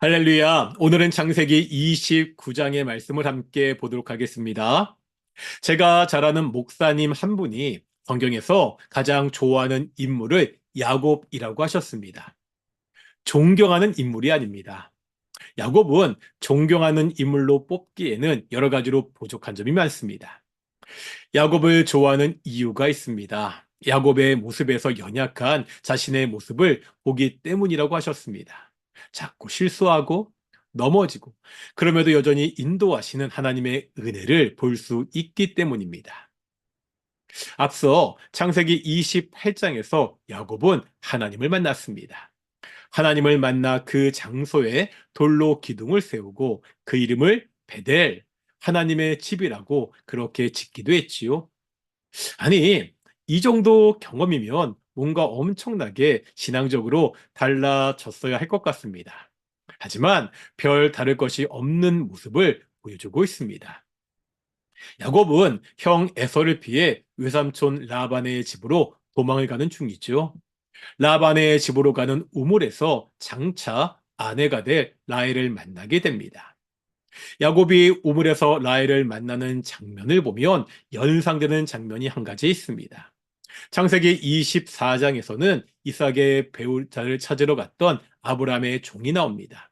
할렐루야. 오늘은 창세기 29장의 말씀을 함께 보도록 하겠습니다. 제가 잘 아는 목사님 한 분이 성경에서 가장 좋아하는 인물을 야곱이라고 하셨습니다. 존경하는 인물이 아닙니다. 야곱은 존경하는 인물로 뽑기에는 여러 가지로 부족한 점이 많습니다. 야곱을 좋아하는 이유가 있습니다. 야곱의 모습에서 연약한 자신의 모습을 보기 때문이라고 하셨습니다. 자꾸 실수하고 넘어지고 그럼에도 여전히 인도하시는 하나님의 은혜를 볼 수 있기 때문입니다. 앞서 창세기 28장에서 야곱은 하나님을 만났습니다. 하나님을 만나 그 장소에 돌로 기둥을 세우고 그 이름을 베델, 하나님의 집이라고 그렇게 짓기도 했지요. 아니, 이 정도 경험이면 뭔가 엄청나게 신앙적으로 달라졌어야 할 것 같습니다. 하지만 별 다를 것이 없는 모습을 보여주고 있습니다. 야곱은 형 에서를 피해 외삼촌 라반의 집으로 도망을 가는 중이죠. 라반의 집으로 가는 우물에서 장차 아내가 될 라헬을 만나게 됩니다. 야곱이 우물에서 라헬을 만나는 장면을 보면 연상되는 장면이 한 가지 있습니다. 창세기 24장에서는 이삭의 배우자를 찾으러 갔던 아브라함의 종이 나옵니다.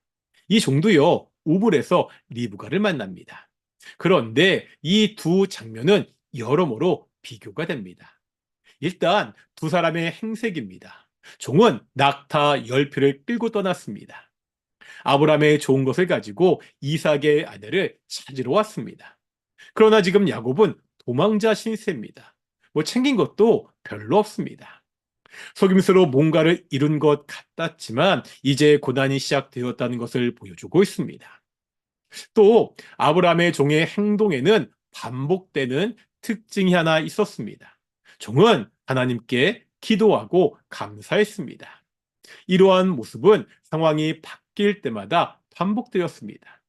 이 종도요, 우물에서 리브가를 만납니다. 그런데 이 두 장면은 여러모로 비교가 됩니다. 일단 두 사람의 행색입니다. 종은 낙타 10표를 끌고 떠났습니다. 아브라함의 좋은 것을 가지고 이삭의 아내를 찾으러 왔습니다. 그러나 지금 야곱은 도망자 신세입니다. 뭐 챙긴 것도 별로 없습니다. 속임수로 뭔가를 이룬 것 같았지만 이제 고난이 시작되었다는 것을 보여주고 있습니다. 또 아브라함의 종의 행동에는 반복되는 특징이 하나 있었습니다. 종은 하나님께 기도하고 감사했습니다. 이러한 모습은 상황이 바뀔 때마다 반복되었습니다.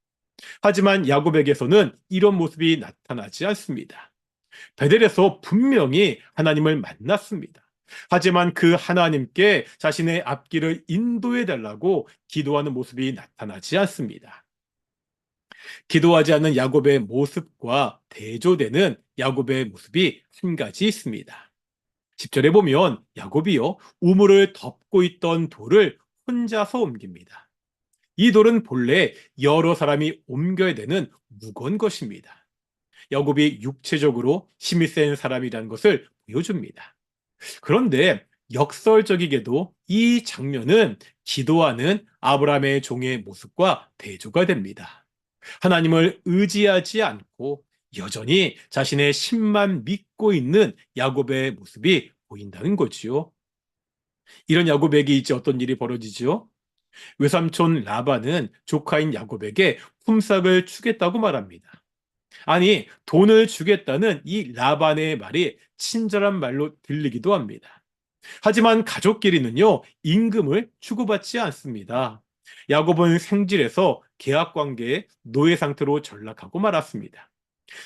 하지만 야곱에게서는 이런 모습이 나타나지 않습니다. 베델에서 분명히 하나님을 만났습니다. 하지만 그 하나님께 자신의 앞길을 인도해 달라고 기도하는 모습이 나타나지 않습니다. 기도하지 않는 야곱의 모습과 대조되는 야곱의 모습이 한 가지 있습니다. 10절에 보면 야곱이요, 우물을 덮고 있던 돌을 혼자서 옮깁니다. 이 돌은 본래 여러 사람이 옮겨야 되는 무거운 것입니다. 야곱이 육체적으로 힘이 센 사람이라는 것을 보여줍니다. 그런데 역설적이게도 이 장면은 기도하는 아브라함의 종의 모습과 대조가 됩니다. 하나님을 의지하지 않고 여전히 자신의 신만 믿고 있는 야곱의 모습이 보인다는 거지요. 이런 야곱에게 이제 어떤 일이 벌어지죠? 외삼촌 라반은 조카인 야곱에게 품삯을 주겠다고 말합니다. 아니, 돈을 주겠다는 이 라반의 말이 친절한 말로 들리기도 합니다. 하지만 가족끼리는요, 임금을 주고받지 않습니다. 야곱은 생질에서 계약 관계의 노예 상태로 전락하고 말았습니다.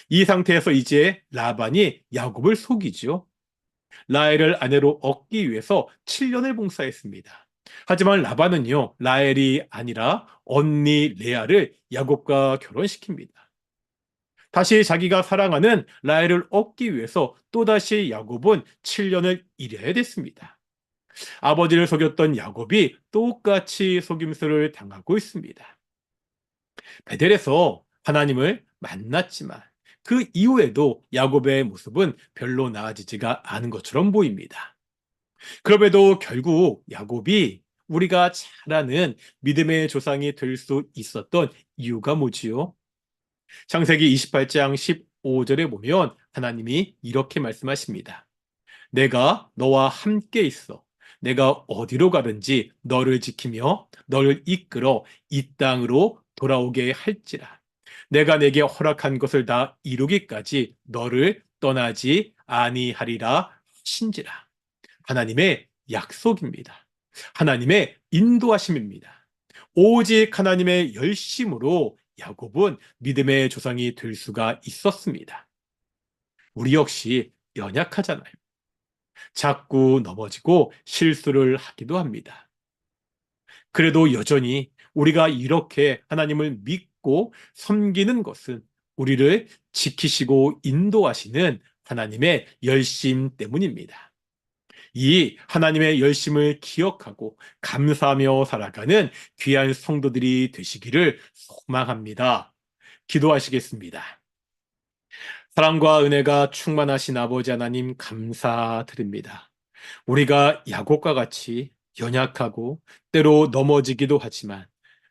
이 상태에서 이제 라반이 야곱을 속이죠. 라헬을 아내로 얻기 위해서 7년을 봉사했습니다. 하지만 라반은요, 라헬이 아니라 언니 레아를 야곱과 결혼시킵니다. 다시 자기가 사랑하는 라헬을 얻기 위해서 또다시 야곱은 7년을 일해야 됐습니다. 아버지를 속였던 야곱이 똑같이 속임수를 당하고 있습니다. 베델에서 하나님을 만났지만 그 이후에도 야곱의 모습은 별로 나아지지가 않은 것처럼 보입니다. 그럼에도 결국 야곱이 우리가 잘 아는 믿음의 조상이 될 수 있었던 이유가 뭐지요? 창세기 28장 15절에 보면 하나님이 이렇게 말씀하십니다. 내가 너와 함께 있어. 내가 어디로 가든지 너를 지키며 너를 이끌어 이 땅으로 돌아오게 할지라. 내가 내게 허락한 것을 다 이루기까지 너를 떠나지 아니하리라 하신지라. 하나님의 약속입니다. 하나님의 인도하심입니다. 오직 하나님의 열심으로 야곱은 믿음의 조상이 될 수가 있었습니다. 우리 역시 연약하잖아요. 자꾸 넘어지고 실수를 하기도 합니다. 그래도 여전히 우리가 이렇게 하나님을 믿고 섬기는 것은 우리를 지키시고 인도하시는 하나님의 열심 때문입니다. 이 하나님의 열심을 기억하고 감사하며 살아가는 귀한 성도들이 되시기를 소망합니다. 기도하시겠습니다. 사랑과 은혜가 충만하신 아버지 하나님 감사드립니다. 우리가 야곱과 같이 연약하고 때로 넘어지기도 하지만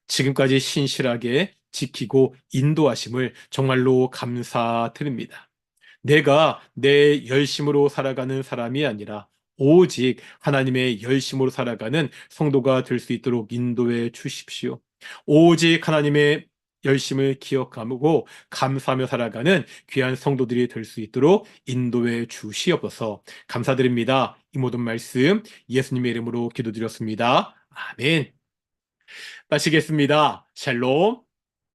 지금까지 신실하게 지키고 인도하심을 정말로 감사드립니다. 내가 내 열심으로 살아가는 사람이 아니라 오직 하나님의 열심으로 살아가는 성도가 될 수 있도록 인도해 주십시오. 오직 하나님의 열심을 기억하고 감사하며 살아가는 귀한 성도들이 될 수 있도록 인도해 주시옵소서. 감사드립니다. 이 모든 말씀 예수님의 이름으로 기도드렸습니다. 아멘. 마치겠습니다. 샬롬.